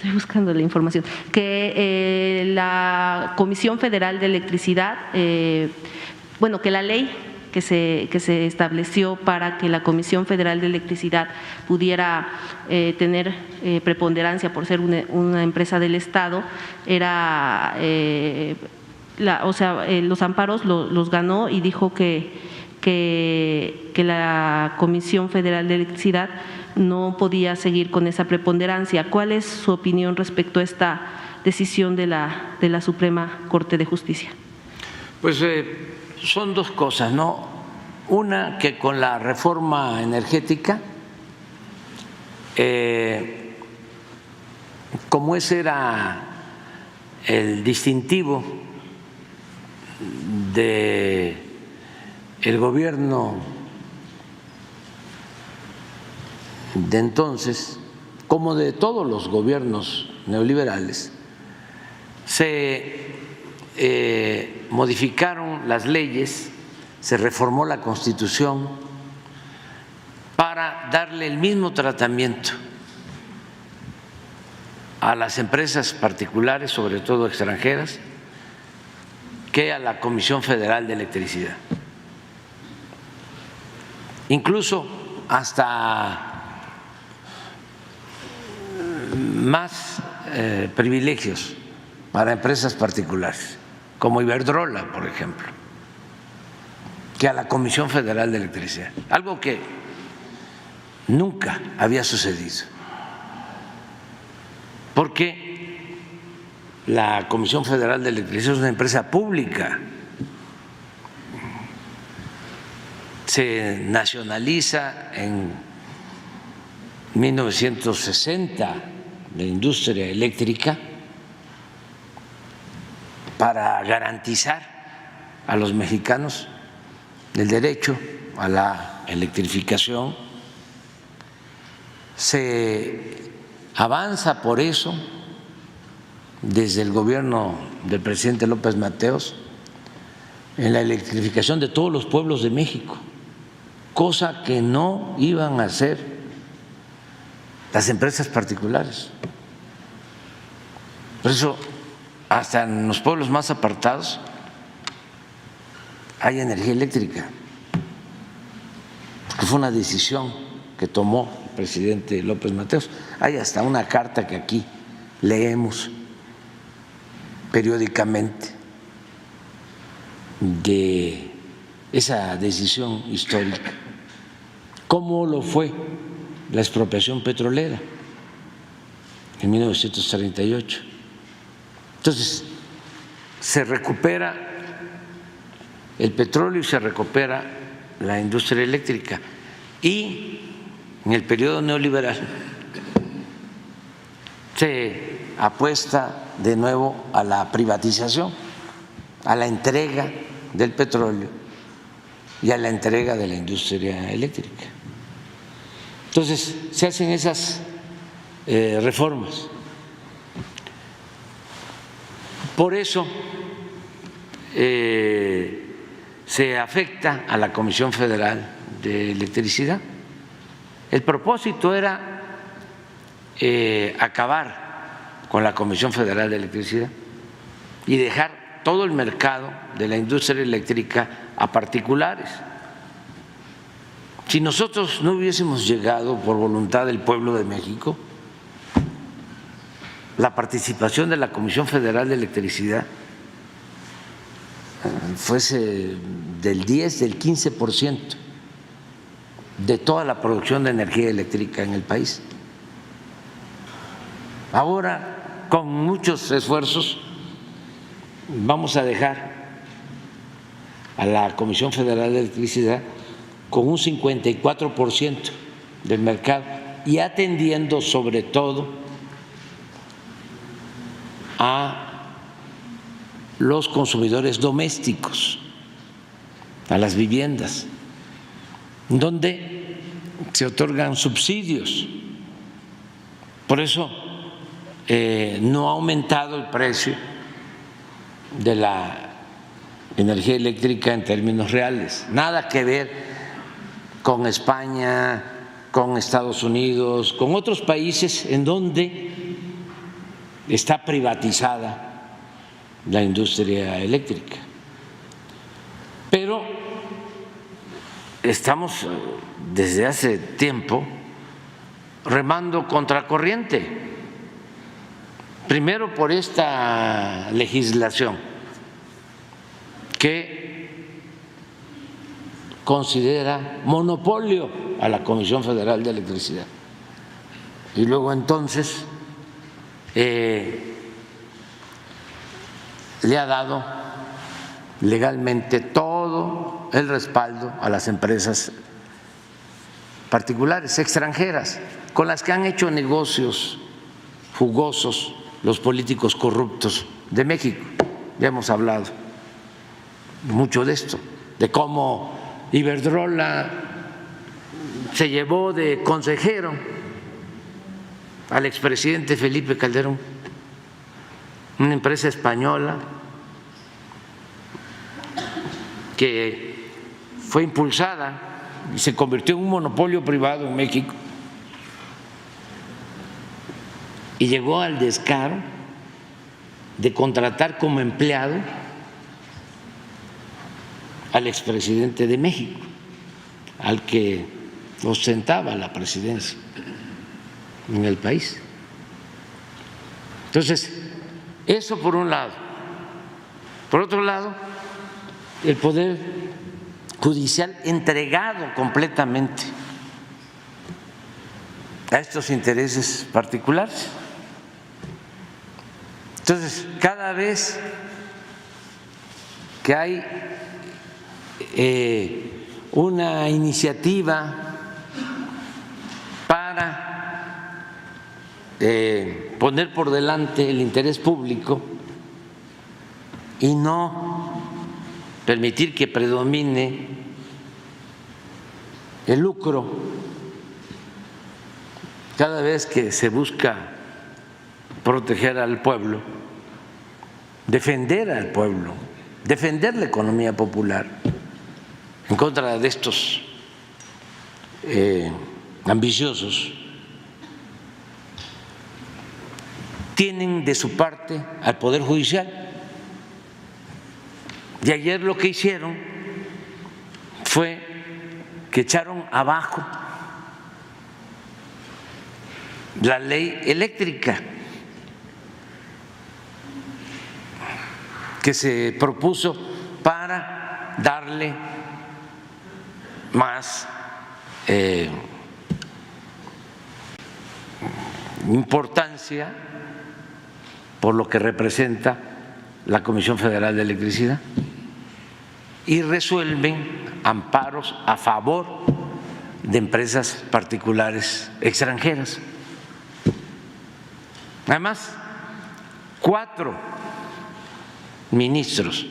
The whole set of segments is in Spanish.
estoy buscando la información, que la Comisión Federal de Electricidad, bueno, que la ley que se estableció para que la Comisión Federal de Electricidad pudiera tener preponderancia por ser una empresa del Estado, era, los amparos los ganó y dijo que la Comisión Federal de Electricidad no podía seguir con esa preponderancia. ¿Cuál es su opinión respecto a esta decisión de la Suprema Corte de Justicia? Pues son dos cosas, ¿no? Una, que con la reforma energética, como ese era el distintivo de el gobierno de entonces, como de todos los gobiernos neoliberales, se modificaron las leyes, se reformó la Constitución para darle el mismo tratamiento a las empresas particulares, sobre todo extranjeras, que a la Comisión Federal de Electricidad. Incluso hasta más privilegios para empresas particulares, como Iberdrola, por ejemplo, que a la Comisión Federal de Electricidad, algo que nunca había sucedido, porque la Comisión Federal de Electricidad es una empresa pública, se nacionaliza en 1960 la industria eléctrica para garantizar a los mexicanos el derecho a la electrificación. Se avanza por eso desde el gobierno del presidente López Mateos en la electrificación de todos los pueblos de México, cosa que no iban a hacer las empresas particulares. Por eso, hasta en los pueblos más apartados hay energía eléctrica, porque fue una decisión que tomó el presidente López Mateos. Hay hasta una carta que aquí leemos periódicamente de esa decisión histórica, cómo lo fue la expropiación petrolera en 1938. Entonces, se recupera el petróleo y se recupera la industria eléctrica. Y en el periodo neoliberal se apuesta de nuevo a la privatización, a la entrega del petróleo y a la entrega de la industria eléctrica. Entonces, se hacen esas reformas. Por eso se afecta a la Comisión Federal de Electricidad. El propósito era acabar con la Comisión Federal de Electricidad y dejar todo el mercado de la industria eléctrica a particulares. Si nosotros no hubiésemos llegado por voluntad del pueblo de México, la participación de la Comisión Federal de Electricidad fuese del 10, del 15% de toda la producción de energía eléctrica en el país. Ahora, con muchos esfuerzos, vamos a dejar a la Comisión Federal de Electricidad con un 54% del mercado y atendiendo sobre todo a los consumidores domésticos, a las viviendas, donde se otorgan subsidios. Por eso no ha aumentado el precio de la energía eléctrica en términos reales, nada que ver con España, con Estados Unidos, con otros países en donde está privatizada la industria eléctrica. Pero estamos desde hace tiempo remando contracorriente. Primero por esta legislación que considera monopolio a la Comisión Federal de Electricidad. Y luego entonces le ha dado legalmente todo el respaldo a las empresas particulares, extranjeras, con las que han hecho negocios jugosos los políticos corruptos de México. Ya hemos hablado mucho de esto, de cómo Iberdrola se llevó de consejero al expresidente Felipe Calderón, una empresa española que fue impulsada y se convirtió en un monopolio privado en México, y llegó al descaro de contratar como empleado al expresidente de México, al que ostentaba la presidencia en el país. Entonces, eso por un lado. Por otro lado, el Poder Judicial entregado completamente a estos intereses particulares. Entonces, cada vez que hay una iniciativa para poner por delante el interés público y no permitir que predomine el lucro, cada vez que se busca proteger al pueblo, defender al pueblo, defender la economía popular en contra de estos ambiciosos, tienen de su parte al Poder Judicial. Y ayer lo que hicieron fue que echaron abajo la ley eléctrica que se propuso para darle más importancia por lo que representa la Comisión Federal de Electricidad, y resuelven amparos a favor de empresas particulares extranjeras. Además, 4 ministros,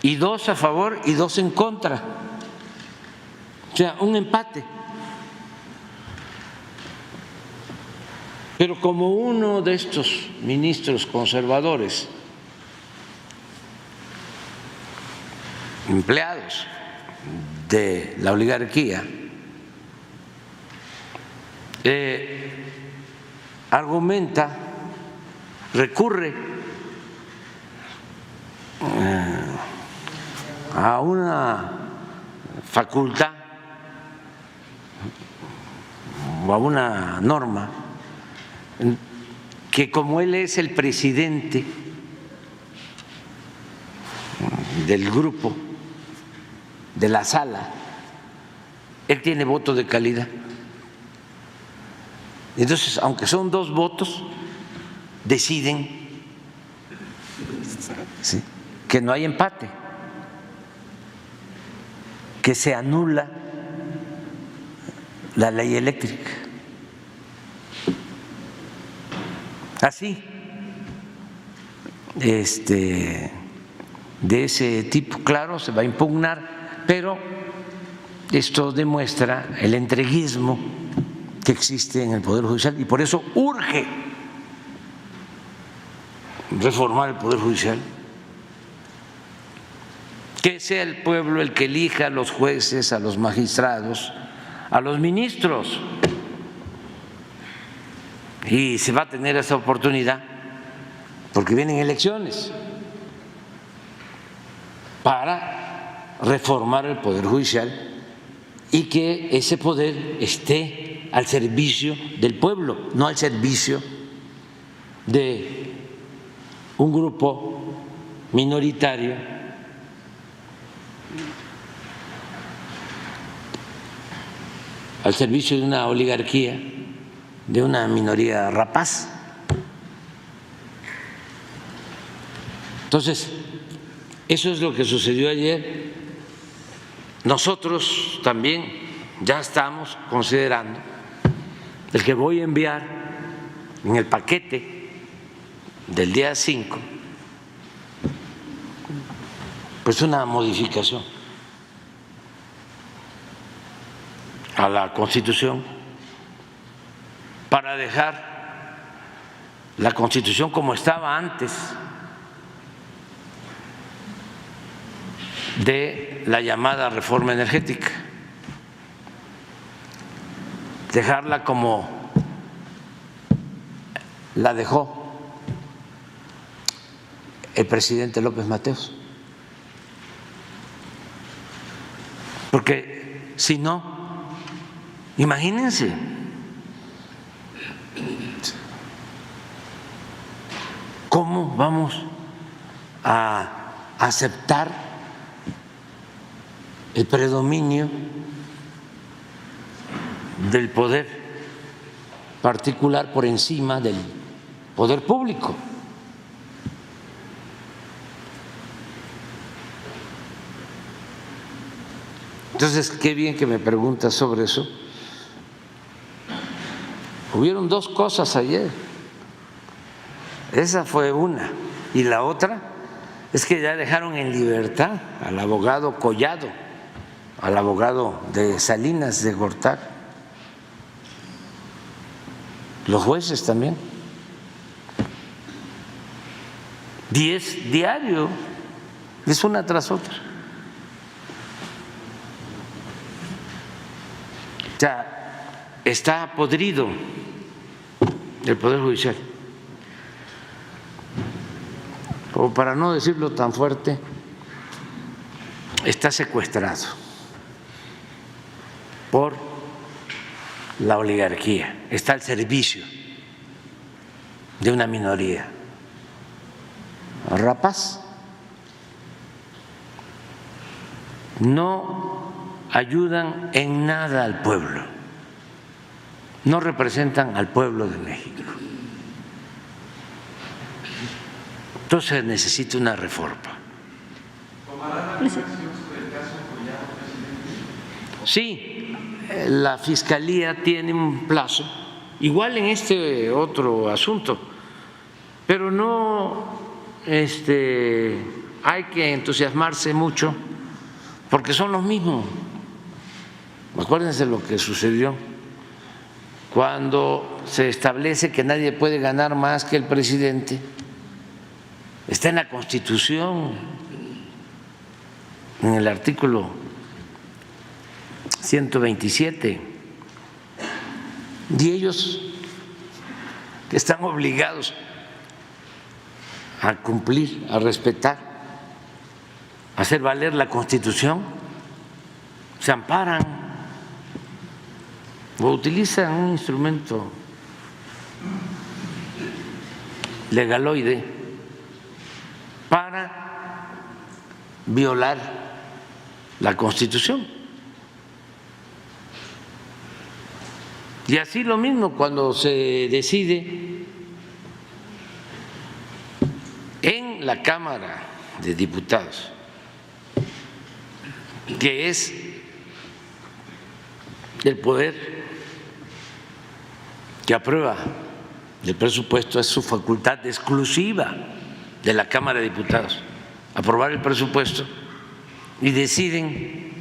y 2 a favor y 2 en contra, o sea, un empate. Pero como uno de estos ministros conservadores, empleados de la oligarquía, argumenta, recurre a una facultad o a una norma que, como él es el presidente del grupo, de la sala, él tiene voto de calidad. Entonces, aunque son 2 votos, deciden, ¿sí?, que no hay empate, que se anula la ley eléctrica. Así, de ese tipo, claro, se va a impugnar, pero esto demuestra el entreguismo que existe en el Poder Judicial, y por eso urge reformar el Poder Judicial, que sea el pueblo el que elija a los jueces, a los magistrados, a los ministros. y se va a tener esa oportunidad porque vienen elecciones para reformar el Poder Judicial y que ese poder esté al servicio del pueblo, no al servicio de un grupo minoritario al servicio de una oligarquía, de una minoría rapaz. Entonces, eso es lo que sucedió ayer. Nosotros también ya estamos considerando el que voy a enviar en el paquete del día 5, pues una modificación a la Constitución para dejar la Constitución como estaba antes de la llamada reforma energética, dejarla como la dejó el presidente López Mateos, porque si no, imagínense, ¿cómo vamos a aceptar el predominio del poder particular por encima del poder público? Entonces, qué bien que me preguntas sobre eso. Hubieron dos cosas ayer. Esa fue una. Y la otra es que ya dejaron en libertad al abogado Collado, al abogado de Salinas de Gortari, los jueces también. 10 diarios, es una tras otra. O sea, está podrido el Poder Judicial. O para no decirlo tan fuerte, está secuestrado por la oligarquía, está al servicio de una minoría rapaz. No ayudan en nada al pueblo, no representan al pueblo de México. Entonces necesita una reforma. Sí, la Fiscalía tiene un plazo, igual en este otro asunto, pero no hay que entusiasmarse mucho porque son los mismos. Acuérdense lo que sucedió cuando se establece que nadie puede ganar más que el presidente. Está en la Constitución, en el artículo 127, y ellos están obligados a cumplir, a respetar, a hacer valer la Constitución, se amparan o utilizan un instrumento legaloide para violar la Constitución. Y así lo mismo cuando se decide en la Cámara de Diputados, que es el poder que aprueba el presupuesto, es su facultad exclusiva de la Cámara de Diputados, aprobar el presupuesto, y deciden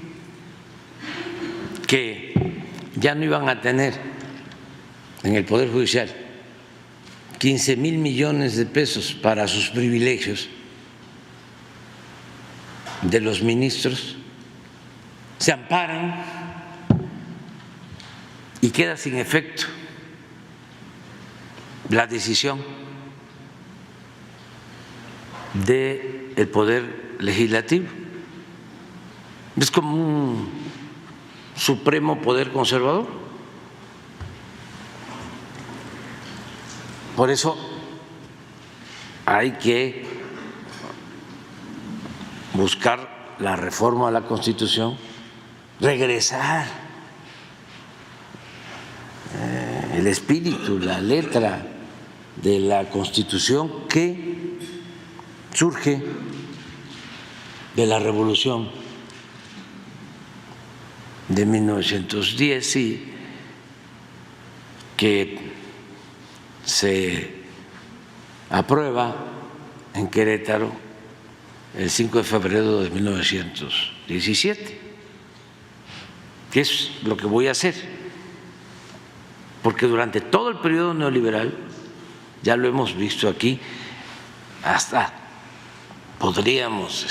que ya no iban a tener en el Poder Judicial 15,000 millones de pesos para sus privilegios de los ministros, se amparan y queda sin efecto la decisión del Poder Legislativo. Es como un supremo poder conservador. Por eso hay que buscar la reforma a la Constitución, regresar el espíritu, la letra de la Constitución que surge de la Revolución de 1910 y que se aprueba en Querétaro el 5 de febrero de 1917, que es lo que voy a hacer, porque durante todo el periodo neoliberal, ya lo hemos visto aquí, hasta podríamos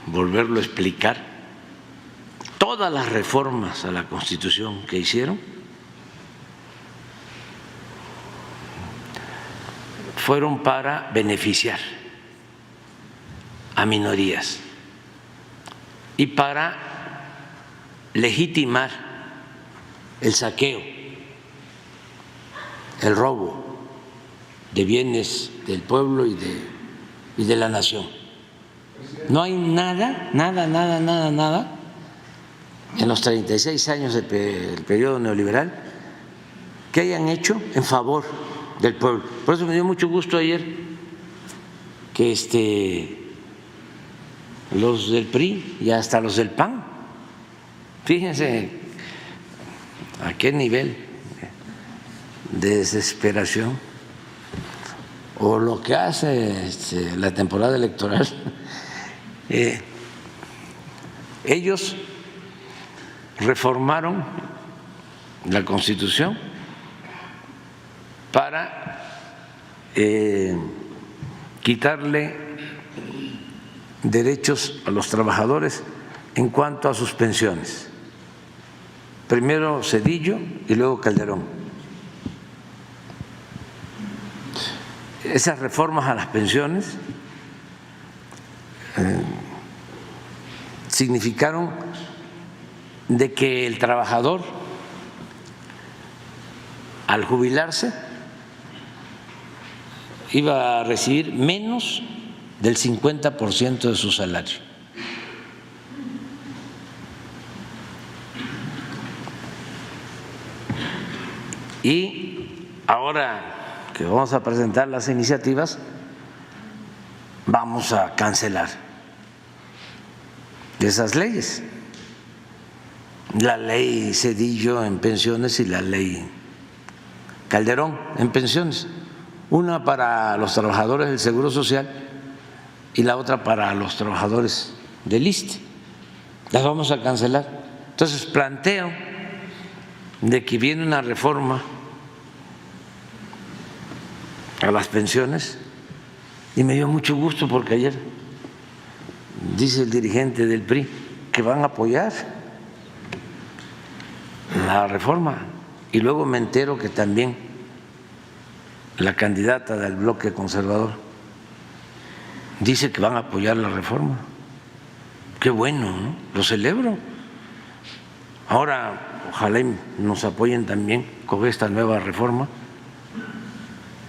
volverlo a explicar, todas las reformas a la Constitución que hicieron fueron para beneficiar a minorías y para legitimar el saqueo, el robo de bienes del pueblo y de la nación. No hay nada en los 36 años del periodo neoliberal que hayan hecho en favor del pueblo. Por eso me dio mucho gusto ayer que los del PRI y hasta los del PAN, fíjense a qué nivel de desesperación, o lo que hace la temporada electoral, ellos reformaron la Constitución para quitarle derechos a los trabajadores en cuanto a sus pensiones. Primero Zedillo y luego Calderón. Esas reformas a las pensiones significaron de que el trabajador, al jubilarse, iba a recibir menos del 50% de su salario. Y ahora que vamos a presentar las iniciativas, vamos a cancelar esas leyes, la ley Zedillo en pensiones y la ley Calderón en pensiones, una para los trabajadores del Seguro Social y la otra para los trabajadores del ISSSTE. Las vamos a cancelar. Entonces planteo de que viene una reforma a las pensiones y me dio mucho gusto porque ayer dice el dirigente del PRI que van a apoyar la reforma y luego me entero que también la candidata del bloque conservador dice que van a apoyar la reforma. Qué bueno, ¿no? Lo celebro. Ahora ojalá nos apoyen también con esta nueva reforma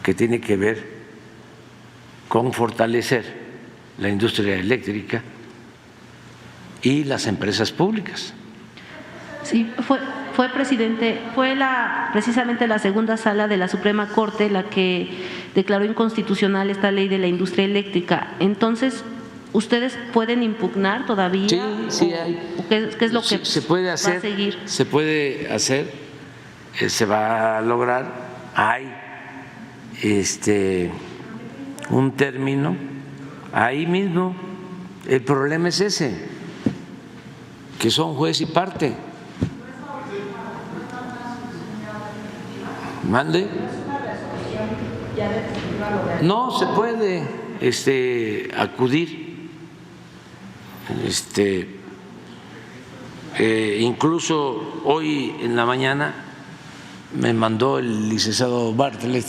que tiene que ver con fortalecer la industria eléctrica y las empresas públicas. Sí, fue presidente, fue precisamente la segunda sala de la Suprema Corte la que declaró inconstitucional esta ley de la industria eléctrica. Entonces, ¿ustedes pueden impugnar todavía? Sí, sí hay. ¿Qué es lo que se puede hacer, va a seguir? Se puede hacer, se va a lograr. Hay un término ahí mismo. El problema es ese, que son juez y parte. Mande. No se puede acudir, incluso hoy en la mañana me mandó el licenciado Bartlett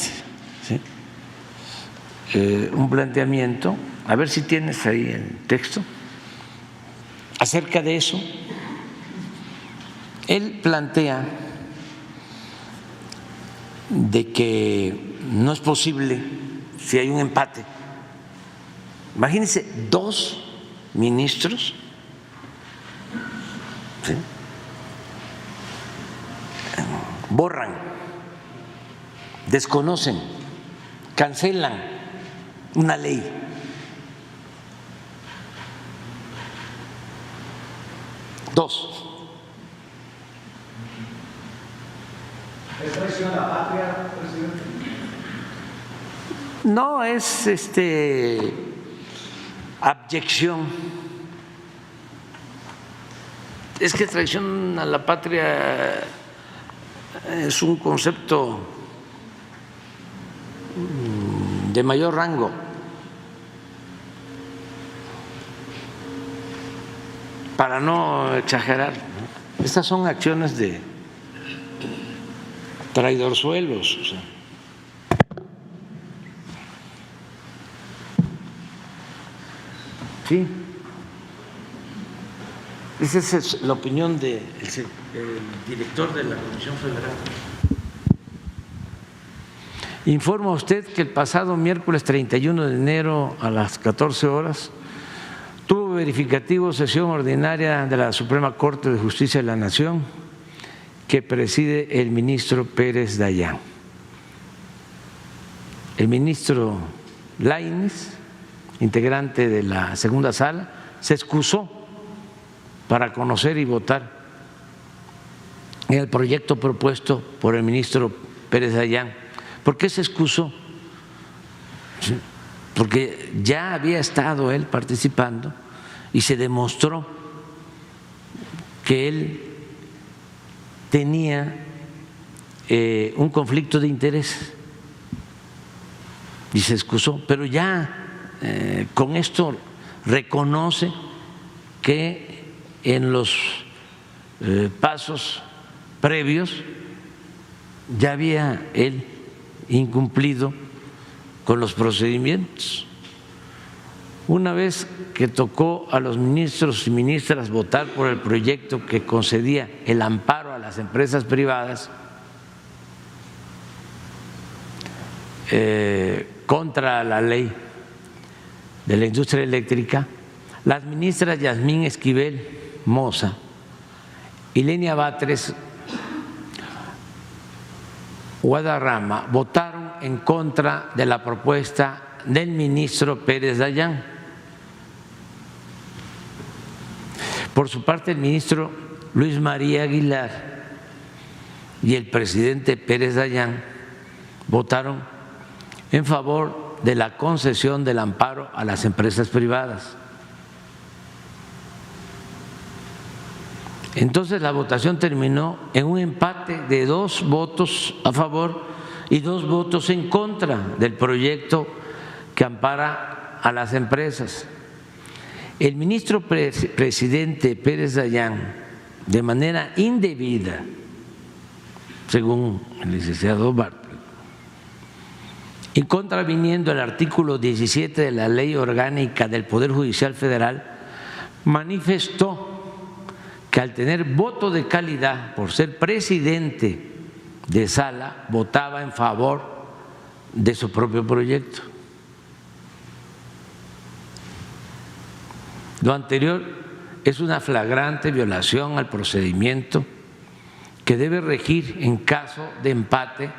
¿sí? Un planteamiento, a ver si tienes ahí el texto, acerca de eso. Él plantea de que no es posible si hay un empate. Imagínense, 2 ministros, ¿sí?, borran, desconocen, cancelan una ley. Dos. ¿Es traición a la patria, presidente? No, es abyección. Es que traición a la patria es un concepto de mayor rango. Para no exagerar, estas son acciones de traidorzuelos. O sea. Sí. Esa es la opinión del director de la Comisión Federal. Informa usted que el pasado miércoles 31 de enero a las 14 horas tuvo verificativo sesión ordinaria de la Suprema Corte de Justicia de la Nación que preside el ministro Pérez Dayán. El ministro Lainez, integrante de la segunda sala, se excusó para conocer y votar en el proyecto propuesto por el ministro Pérez Dayán. ¿Por qué se excusó? Porque ya había estado él participando y se demostró que él tenía un conflicto de interés y se excusó, pero ya con esto reconoce que en los pasos previos ya había él incumplido con los procedimientos. Una vez que tocó a los ministros y ministras votar por el proyecto que concedía el amparo a las empresas privadas contra la ley de la industria eléctrica, las ministras Yasmín Esquivel Moza y Lenia Batres Guadarrama votaron en contra de la propuesta del ministro Pérez Dayán. Por su parte, el ministro Luis María Aguilar y el presidente Pérez Dayán votaron en favor de la concesión del amparo a las empresas privadas. Entonces la votación terminó en un empate de 2 votos a favor y 2 votos en contra del proyecto que ampara a las empresas. El ministro presidente Pérez Dayán, de manera indebida, según el licenciado Bartlett, y contraviniendo el artículo 17 de la Ley Orgánica del Poder Judicial Federal, manifestó que al tener voto de calidad por ser presidente de sala, votaba en favor de su propio proyecto. Lo anterior es una flagrante violación al procedimiento que debe regir en caso de empate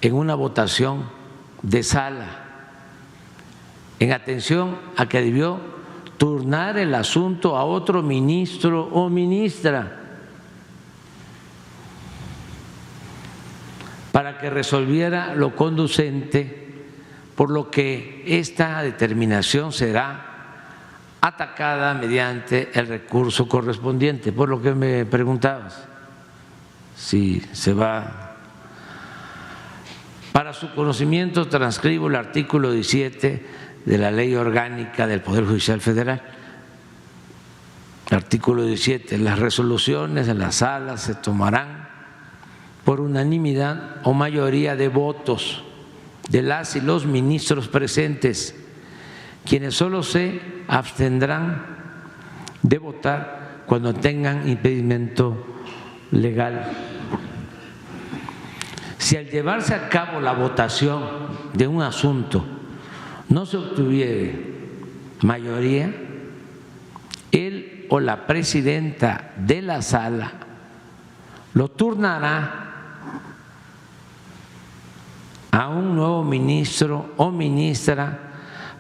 en una votación de sala, en atención a que debió turnar el asunto a otro ministro o ministra para que resolviera lo conducente, por lo que esta determinación será atacada mediante el recurso correspondiente. Por lo que me preguntabas si se va. Para su conocimiento transcribo el artículo 17 de la Ley Orgánica del Poder Judicial Federal. Artículo 17. Las resoluciones en las salas se tomarán por unanimidad o mayoría de votos de las y los ministros presentes, quienes solo se abstendrán de votar cuando tengan impedimento legal. Si al llevarse a cabo la votación de un asunto no se obtuviere mayoría, él o la presidenta de la sala lo turnará a un nuevo ministro o ministra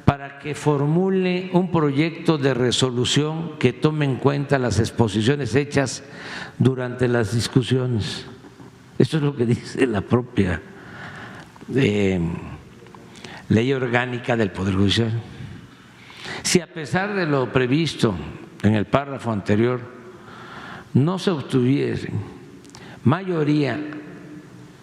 para que formule un proyecto de resolución que tome en cuenta las exposiciones hechas durante las discusiones. Esto es lo que dice la propia ley orgánica del Poder Judicial. Si a pesar de lo previsto en el párrafo anterior no se obtuviese mayoría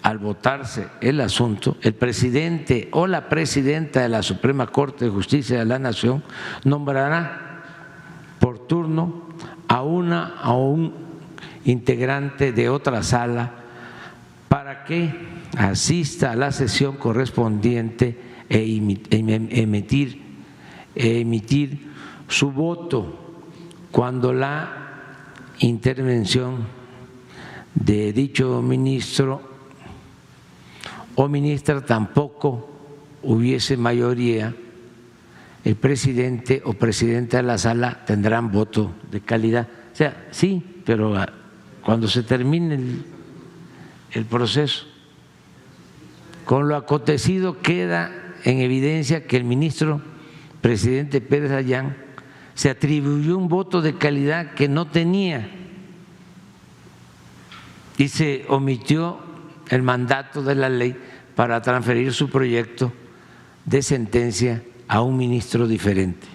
al votarse el asunto, el presidente o la presidenta de la Suprema Corte de Justicia de la Nación nombrará por turno a un integrante de otra sala para que asista a la sesión correspondiente emitir su voto cuando la intervención de dicho ministro o ministra tampoco hubiese mayoría. El presidente o presidenta de la sala tendrán voto de calidad. O sea, sí, pero cuando se termine el proceso, con lo acontecido queda en evidencia que el ministro presidente Pérez Dayán se atribuyó un voto de calidad que no tenía y se omitió el mandato de la ley para transferir su proyecto de sentencia a un ministro diferente.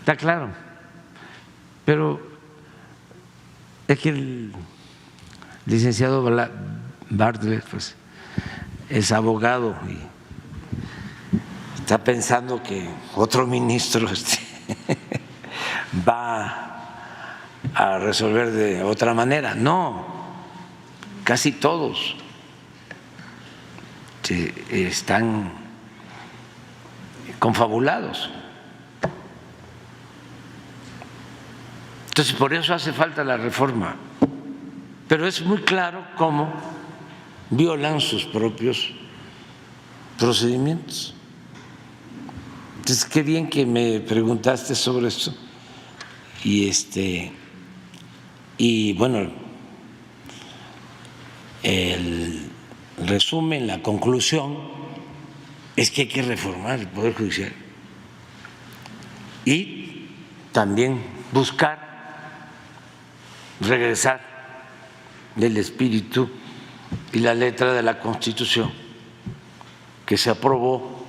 Está claro, pero es que el licenciado Bartlett pues, es abogado y está pensando que otro ministro va a resolver de otra manera. No, casi todos están confabulados. Entonces, por eso hace falta la reforma. Pero es muy claro cómo violan sus propios procedimientos. Entonces, qué bien que me preguntaste sobre esto. Y bueno, el resumen, la conclusión es que hay que reformar el Poder Judicial y también buscar regresar del espíritu y la letra de la Constitución que se aprobó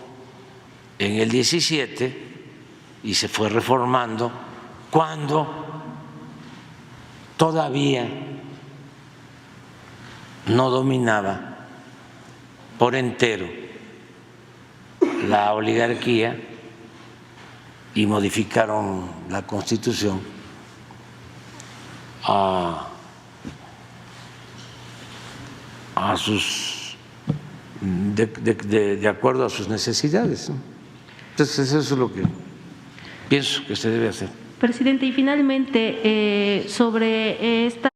en el 17 y se fue reformando cuando todavía no dominaba por entero la oligarquía y modificaron la Constitución a sus de acuerdo a sus necesidades. Entonces eso es lo que pienso que se debe hacer. Presidente, y finalmente sobre esta